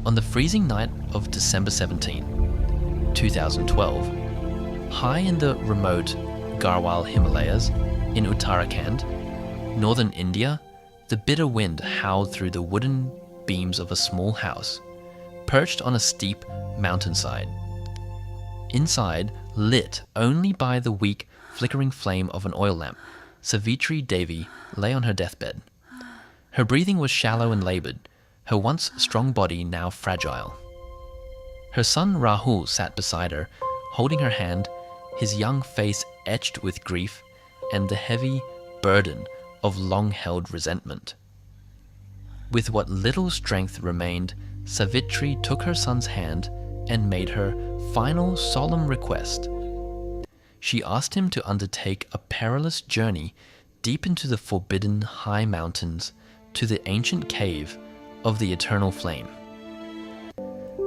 On the freezing night of December 17, 2012, high in the remote Garhwal Himalayas in Uttarakhand, northern India, the bitter wind howled through the wooden beams of a small house, perched on a steep mountainside. Inside, lit only by the weak, flickering flame of an oil lamp, Savitri Devi lay on her deathbed. Her breathing was shallow and labored, her once strong body now fragile. Her son Rahul sat beside her, holding her hand, his young face etched with grief and the heavy burden of long-held resentment. With what little strength remained, Savitri took her son's hand and made her final solemn request. She asked him to undertake a perilous journey deep into the forbidden high mountains to the ancient cave of the eternal flame.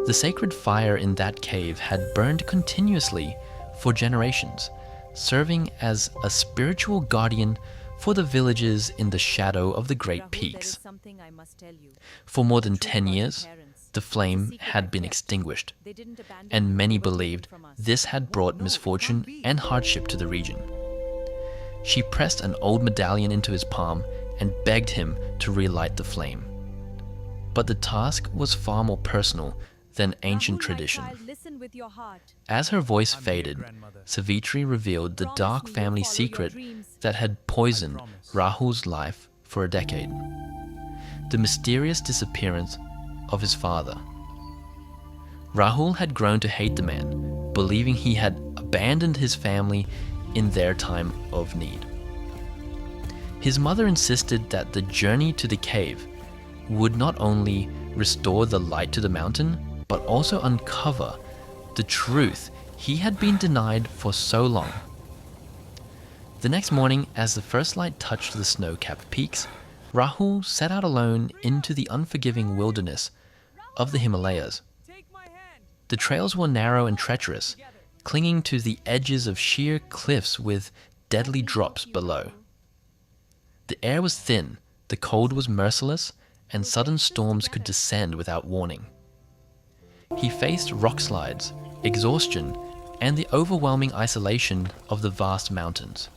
The sacred fire in that cave had burned continuously for generations, serving as a spiritual guardian for the villages in the shadow of the great peaks. For more than 10 years, the flame had been extinguished, and many believed this had brought misfortune and hardship to the region. She pressed an old medallion into his palm and begged him to relight the flame. But the task was far more personal than ancient tradition. As her voice faded, Savitri revealed the dark family secret that had poisoned Rahul's life for a decade: the mysterious disappearance of his father. Rahul had grown to hate the man, believing he had abandoned his family in their time of need. His mother insisted that the journey to the cave would not only restore the light to the mountain, but also uncover the truth he had been denied for so long. The next morning, as the first light touched the snow-capped peaks, Rahul set out alone into the unforgiving wilderness of the Himalayas. The trails were narrow and treacherous, clinging to the edges of sheer cliffs with deadly drops below. The air was thin, the cold was merciless, and sudden storms could descend without warning. He faced rock slides, exhaustion, and the overwhelming isolation of the vast mountains.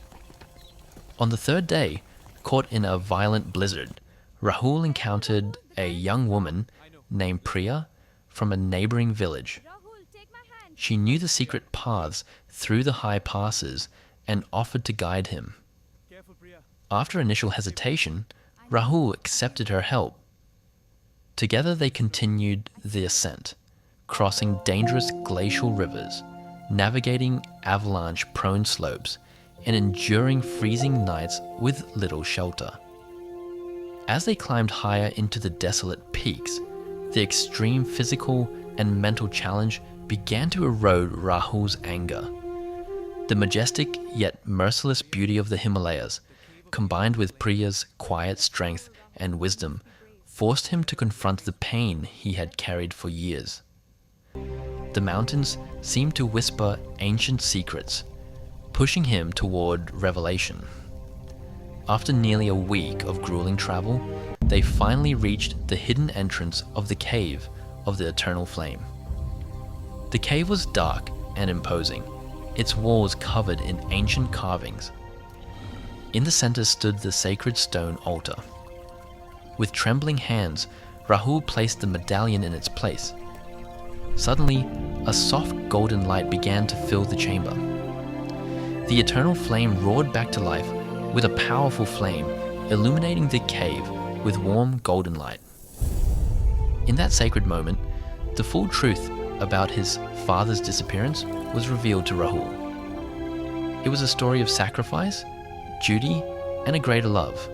On the third day, caught in a violent blizzard, Rahul encountered a young woman named Priya from a neighboring village. She knew the secret paths through the high passes and offered to guide him. After initial hesitation, Rahul accepted her help. Together they continued the ascent, crossing dangerous glacial rivers, navigating avalanche-prone slopes, and enduring freezing nights with little shelter. As they climbed higher into the desolate peaks, the extreme physical and mental challenge began to erode Rahul's anger. The majestic yet merciless beauty of the Himalayas, combined with Priya's quiet strength and wisdom, forced him to confront the pain he had carried for years. The mountains seemed to whisper ancient secrets, pushing him toward revelation. After nearly a week of grueling travel, they finally reached the hidden entrance of the cave of the eternal flame. The cave was dark and imposing, its walls covered in ancient carvings. In the center stood the sacred stone altar. With trembling hands, Rahul placed the medallion in its place. Suddenly, a soft golden light began to fill the chamber. The eternal flame roared back to life with a powerful flame, illuminating the cave with warm golden light. In that sacred moment, the full truth about his father's disappearance was revealed to Rahul. It was a story of sacrifice, duty, and a greater love.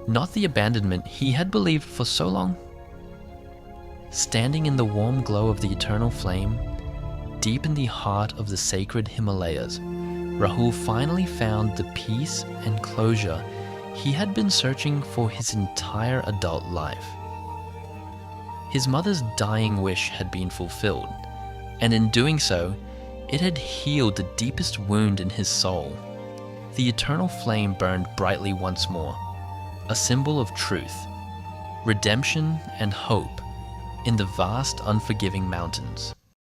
Not the abandonment he had believed for so long. Standing in the warm glow of the eternal flame, deep in the heart of the sacred Himalayas, Rahul finally found the peace and closure he had been searching for his entire adult life. His mother's dying wish had been fulfilled, and in doing so, it had healed the deepest wound in his soul. The eternal flame burned brightly once more, a symbol of truth, redemption, and hope in the vast, unforgiving mountains.